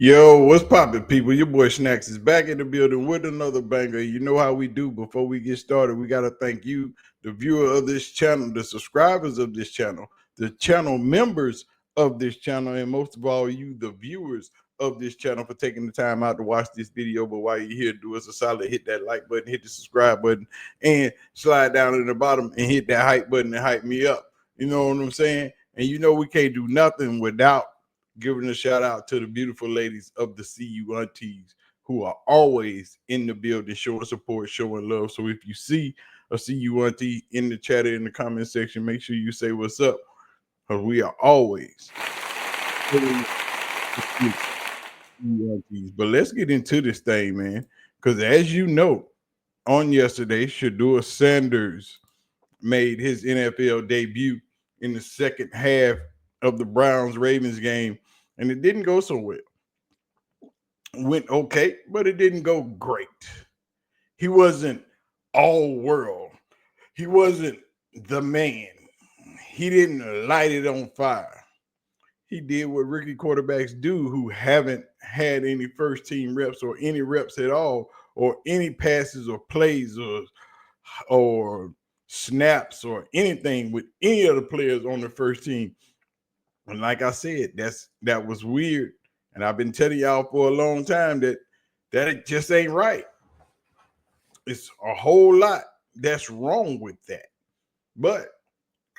Yo, what's poppin', people? Your boy Snacks is back in the building with another banger. You know how we do. Before we get started, we got to thank you, the viewer of this channel, the subscribers of this channel, the channel members of this channel, and most of all, you, the viewers of this channel, for taking the time out to watch this video. But while you're here, do us a solid, hit that like button, hit the subscribe button, and slide down in the bottom and hit that hype button and hype me up. You know what I'm saying? And you know we can't do nothing without giving a shout out to the beautiful ladies of the CU aunties who are always in the building, showing support, showing love. So if you see a CU auntie in the chat or in the comment section, make sure you say what's up, because we are always aunties. But let's get into this thing, man, because as you know, on yesterday, Shedeur Sanders made his NFL debut in the second half of the Browns-Ravens game, and it didn't go so well. Went okay, but it didn't go great. He wasn't all world. He wasn't the man. He didn't light it on fire. He did what rookie quarterbacks do who haven't had any first team reps or any reps at all, or any passes or plays or snaps or anything with any of the players on the first team. And like I said, that was weird. And I've been telling y'all for a long time that it just ain't right. It's a whole lot that's wrong with that. But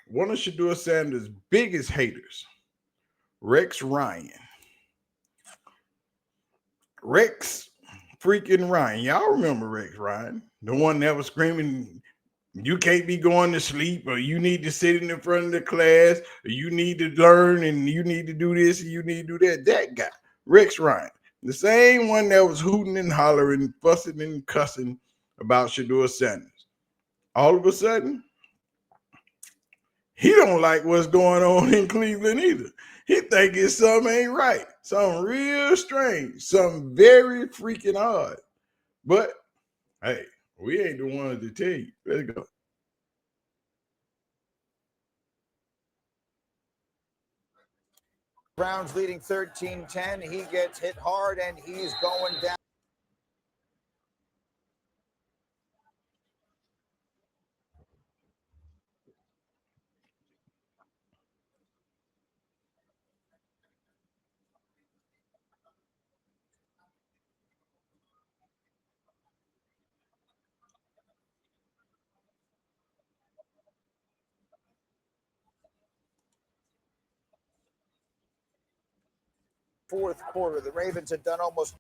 one of Shadeur Sanders' biggest haters, Rex Ryan. Rex freaking Ryan. Y'all remember Rex Ryan? The one that was screaming, you can't be going to sleep, or you need to sit in the front of the class, or you need to learn, and you need to do this, and you need to do that. That guy, Rex Ryan, the same one that was hooting and hollering, fussing and cussing about Shedeur Sanders. All of a sudden, he don't like what's going on in Cleveland either. He thinking something ain't right, something real strange, something very freaking odd. But hey, we ain't the ones to tell you. Let's go. Browns leading 13-10. He gets hit hard, and he's going down. Fourth quarter, the Ravens had done almost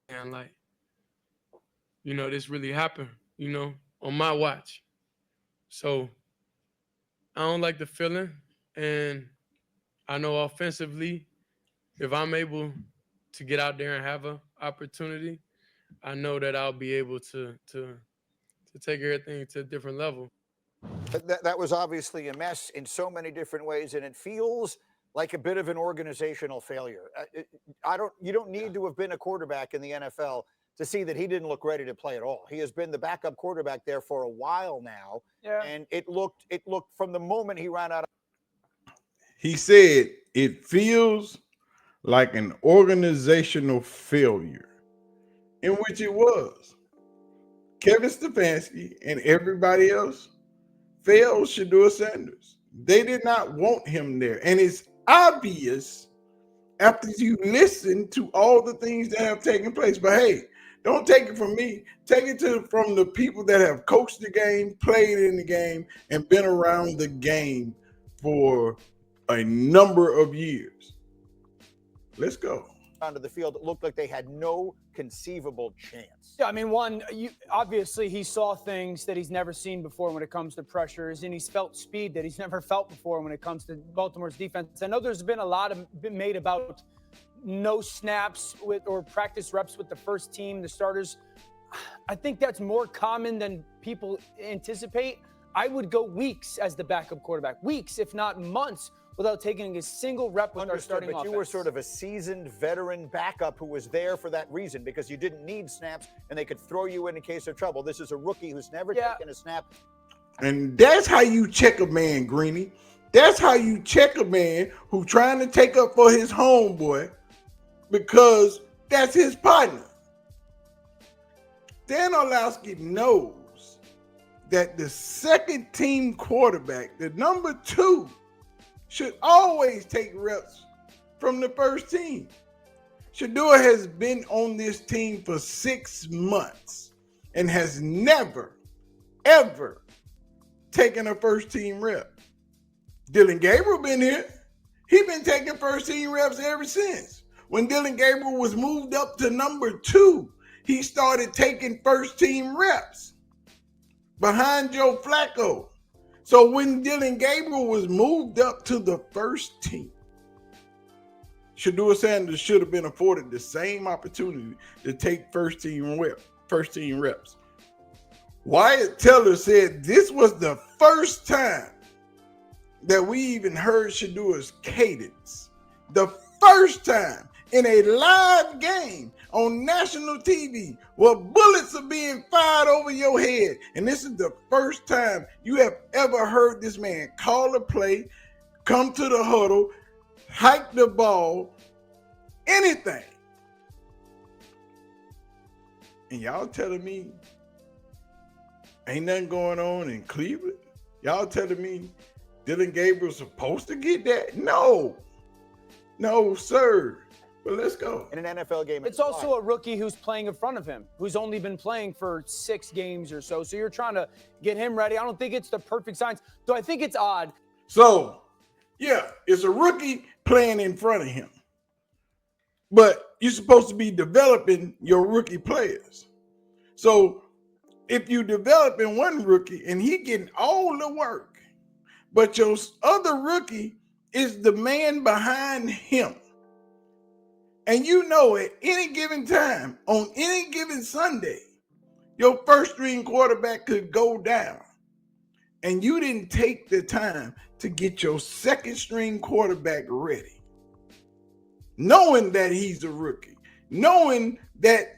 and like, this really happened, on my watch. So I don't like the feeling. And I know offensively, if I'm able to get out there and have an opportunity, I know that I'll be able to take everything to a different level. that was obviously a mess in so many different ways, and it feels like a bit of an organizational failure. You don't need to have been a quarterback in the NFL to see that he didn't look ready to play at all. He has been the backup quarterback there for a while now, and it looked from the moment he ran out. He said it feels like an organizational failure, in which it was. Kevin Stefanski and everybody else failed Shedeur Sanders. They did not want him there. And it's obvious after you listen to all the things that have taken place. But hey, don't take it from me. Take it from the people that have coached the game, played in the game, and been around the game for a number of years. Let's go. Onto the field, it looked like they had no conceivable chance. Yeah, I mean, obviously he saw things that he's never seen before when it comes to pressures, and he's felt speed that he's never felt before when it comes to Baltimore's defense. I know there's been a lot been made about no snaps or practice reps with the first team, the starters. I think that's more common than people anticipate. I would go weeks as the backup quarterback, weeks, if not months, without taking a single rep with our starting but offense. you were sort of a seasoned veteran backup who was there for that reason because you didn't need snaps and they could throw you in case of trouble. This is a rookie who's never taken a snap. And that's how you check a man, Greeny. That's how you check a man who's trying to take up for his homeboy because that's his partner. Dan Orlowski knows that the second team quarterback, the number 2, should always take reps from the first team. Shedeur has been on this team for 6 months and has never, ever taken a first team rep. Dylan Gabriel been here. He been taking first team reps ever since. When Dylan Gabriel was moved up to number 2, he started taking first team reps behind Joe Flacco. So when Dylan Gabriel was moved up to the first team, Shedeur Sanders should have been afforded the same opportunity to take first team reps. Wyatt Teller said this was the first time that we even heard Shedeur's cadence. The first time in a live game on national TV where bullets are being fired over your head. And this is the first time you have ever heard this man call a play, come to the huddle, hike the ball, anything. And y'all telling me ain't nothing going on in Cleveland? Y'all telling me Dylan Gabriel's supposed to get that? No, sir. But let's go. In an NFL game, it's also a rookie who's playing in front of him, who's only been playing for 6 games or so. So you're trying to get him ready. I don't think it's the perfect science. Though I think it's odd. So, yeah, it's a rookie playing in front of him. But you're supposed to be developing your rookie players. So if you developing one rookie and he getting all the work, but your other rookie is the man behind him, and you know at any given time, on any given Sunday, your first string quarterback could go down. And you didn't take the time to get your second string quarterback ready. Knowing that he's a rookie. Knowing that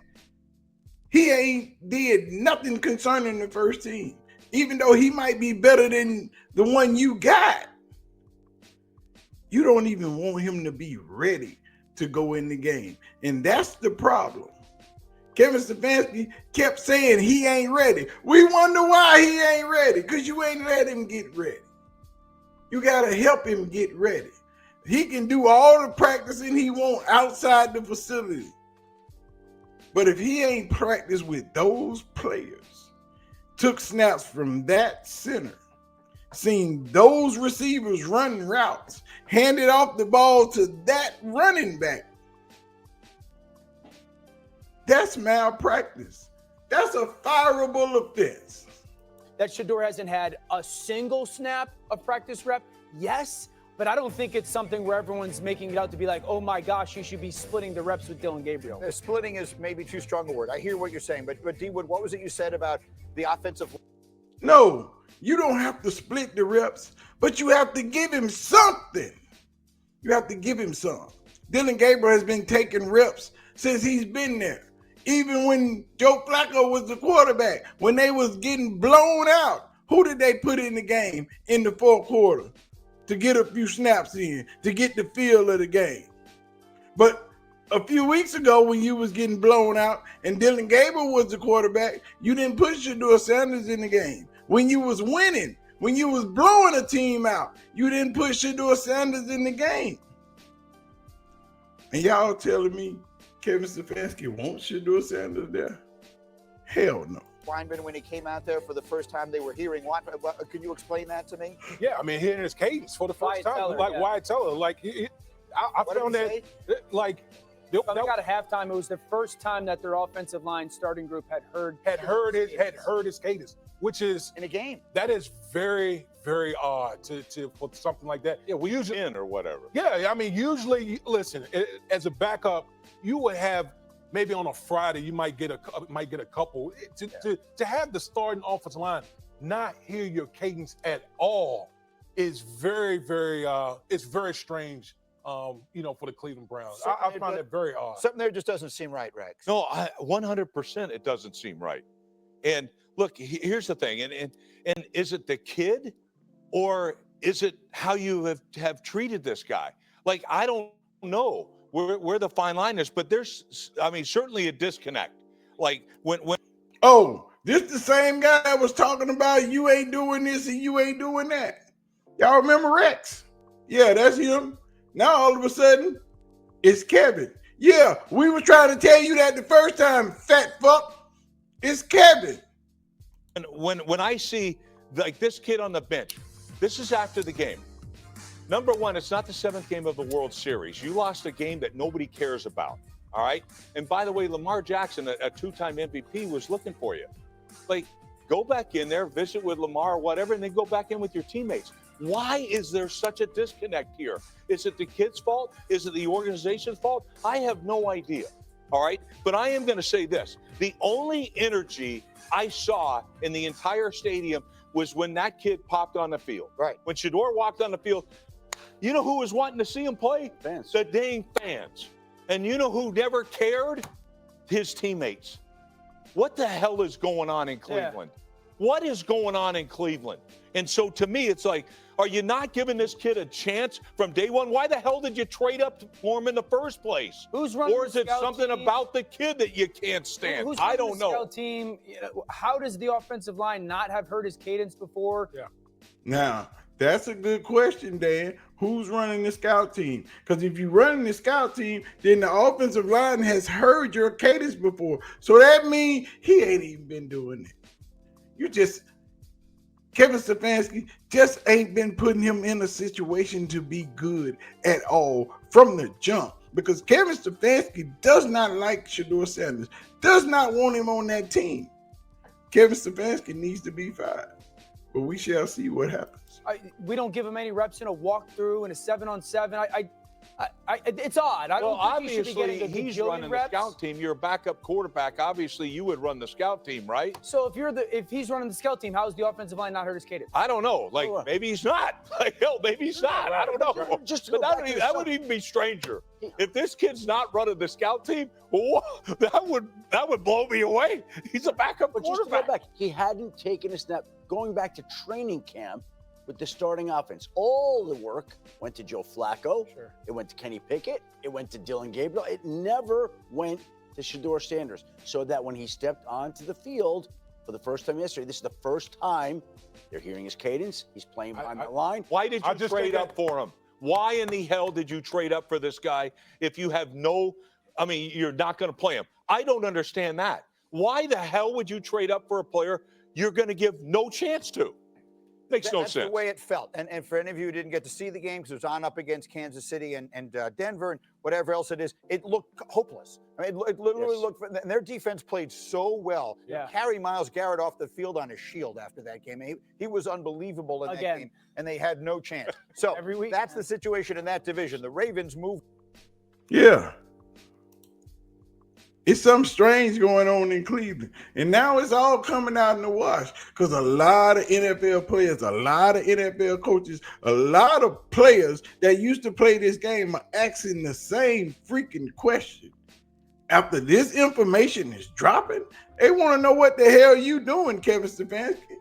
he ain't did nothing concerning the first team. Even though he might be better than the one you got. You don't even want him to be ready to go in the game. And that's the problem. Kevin Stefanski kept saying he ain't ready. We wonder why he ain't ready, because you ain't let him get ready. You got to help him get ready. He can do all the practicing he wants outside the facility. But if he ain't practiced with those players, took snaps from that center, seen those receivers run routes, handed off the ball to that running back, that's malpractice. That's a fireable offense. That Shedeur hasn't had a single snap of practice rep, yes, but I don't think it's something where everyone's making it out to be like, oh my gosh, he should be splitting the reps with Dylan Gabriel. Splitting is maybe too strong a word. I hear what you're saying, but D-Wood, what was it you said about the offensive? No, you don't have to split the reps, but you have to give him something. You have to give him some. Dylan Gabriel has been taking reps since he's been there. Even when Joe Flacco was the quarterback, when they was getting blown out, who did they put in the game in the fourth quarter to get a few snaps in, to get the feel of the game? But a few weeks ago when you was getting blown out and Dylan Gabriel was the quarterback, you didn't put Shedeur Sanders in the game. When you was winning, when you was blowing a team out, you didn't put Shedeur Sanders in the game. And y'all telling me Kevin Stefanski wants Shedeur Sanders there? Hell no. Lineman, when he came out there for the first time, they were hearing what? Can you explain that to me? Yeah, I mean, hearing his cadence for the first time, like Wyatt Teller, like I found that, like, coming out of halftime, it was the first time that their offensive line starting group had heard his cadence, which is in a game. That is very, very odd to for something like that. Yeah, we usually or whatever. Yeah, I mean, usually, listen, as a backup, you would have maybe on a Friday you might get a couple. To have the starting offensive line not hear your cadence at all is very, very it's very strange. For the Cleveland Browns, I find that very odd. Something there just doesn't seem right, Rex. No, 100% it doesn't seem right. And look, here's the thing, and is it the kid, or is it how you have treated this guy? Like, I don't know where the fine line is, but there's, certainly a disconnect. Like when. Oh, this the same guy that was talking about you ain't doing this and you ain't doing that. Y'all remember Rex? Yeah, that's him. Now all of a sudden, it's Kevin. Yeah, we were trying to tell you that the first time, fat fuck. It's Kevin. And when I see like this kid on the bench, this is after the game. Number one, it's not the 7th game of the World Series. You lost a game that nobody cares about. All right. And by the way, Lamar Jackson, a 2-time MVP, was looking for you. Like, go back in there, visit with Lamar or whatever, and then go back in with your teammates. Why is there such a disconnect here? Is it the kid's fault? Is it the organization's fault? I have no idea. All right. But I am going to say this. The only energy I saw in the entire stadium was when that kid popped on the field. Right. When Shedeur walked on the field, you know who was wanting to see him play? Fans. The dang fans. And you know who never cared? His teammates. What the hell is going on in Cleveland? Yeah. What is going on in Cleveland? And so to me, it's like, are you not giving this kid a chance from day one? Why the hell did you trade up for him in the first place? Who's running Or is it something about the kid that you can't stand? Who's I don't know. Scout team? How does the offensive line not have heard his cadence before? Yeah. Now, that's a good question, Dan. Who's running the scout team? Because if you're running the scout team, then the offensive line has heard your cadence before. So that means he ain't even been doing it. Kevin Stefanski just ain't been putting him in a situation to be good at all from the jump. Because Kevin Stefanski does not like Shedeur Sanders, does not want him on that team. Kevin Stefanski needs to be fired. But we shall see what happens. We don't give him any reps in a walkthrough and a 7-on-7. It's odd. I don't think he should be getting a he's gajillion running reps. the scout team. You're a backup quarterback. Obviously, you would run the scout team, right? So if he's running the scout team, how is the offensive line not heard his cadence? I don't know. Like, maybe he's not. Like, hell, maybe he's not. I don't know. But that would even be stranger. If this kid's not running the scout team, well, that would blow me away. He's a backup quarterback. Just to go back, he hadn't taken a snap going back to training camp with the starting offense. All the work went to Joe Flacco. Sure. It went to Kenny Pickett. It went to Dylan Gabriel. It never went to Shedeur Sanders. So that when he stepped onto the field for the first time yesterday, this is the first time they're hearing his cadence. He's playing behind the line. Why did you trade up for him? Why in the hell did you trade up for this guy if you have you're not going to play him? I don't understand that. Why the hell would you trade up for a player you're going to give no chance to? Makes no sense. That's the way it felt. And for any of you who didn't get to see the game, because it was on up against Kansas City and Denver and whatever else it is, it looked hopeless. It literally looked, and their defense played so well. Yeah. Carry Myles Garrett off the field on his shield after that game. He was unbelievable in that game, and they had no chance. So that's the situation in that division. The Ravens moved. Yeah. It's something strange going on in Cleveland. And now it's all coming out in the wash because a lot of NFL players, a lot of NFL coaches, a lot of players that used to play this game are asking the same freaking question. After this information is dropping, they want to know what the hell you doing, Kevin Stefanski.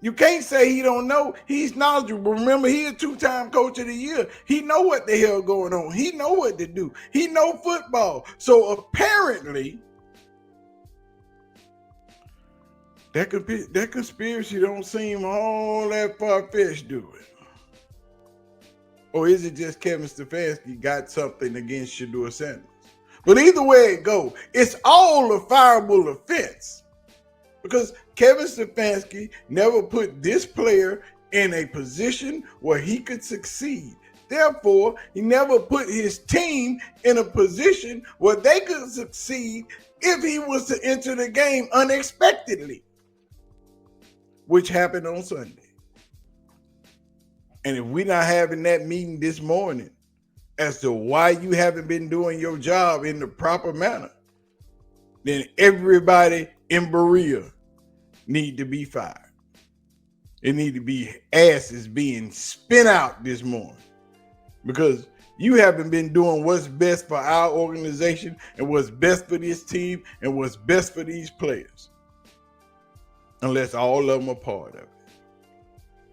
You can't say he don't know. He's knowledgeable. Remember, he's a 2-time coach of the year. He know what the hell going on. He know what to do. He know football. So apparently, that conspiracy don't seem all that far-fetched, do it? Or is it just Kevin Stefanski got something against Shedeur Sanders? But either way it go, it's all a fireable offense. Because Kevin Stefanski never put this player in a position where he could succeed. Therefore, he never put his team in a position where they could succeed if he was to enter the game unexpectedly, which happened on Sunday. And if we're not having that meeting this morning, as to why you haven't been doing your job in the proper manner, then everybody in Berea need to be fired. It need to be asses being spin out this morning, because you haven't been doing what's best for our organization and what's best for this team and what's best for these players, unless all of them are part of it.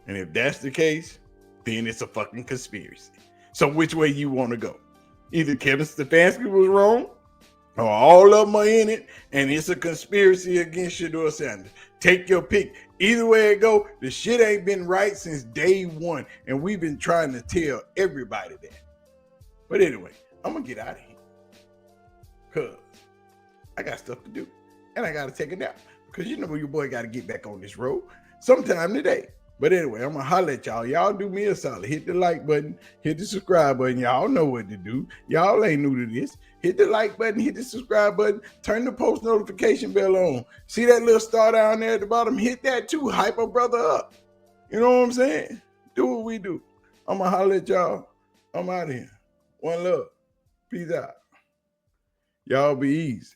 And if that's the case, then it's a fucking conspiracy. So which way you want to go? Either Kevin Stefanski was wrong, or all of them are in it, and it's a conspiracy against Shedeur Sanders. Take your pick. Either way it go, the shit ain't been right since day one, and we've been trying to tell everybody that. But anyway, I'm gonna get out of here, cause I got stuff to do, and I gotta take a nap, because you know your boy gotta get back on this road sometime today. But anyway, I'm gonna holler at y'all. Y'all do me a solid. Hit the like button, hit the subscribe button. Y'all know what to do. Y'all ain't new to this. Hit the like button, hit the subscribe button, turn the post notification bell on. See that little star down there at the bottom? Hit that too. Hype a brother up. You know what I'm saying? Do what we do. I'm gonna holler at y'all. I'm out of here. One love. Peace out. Y'all be easy.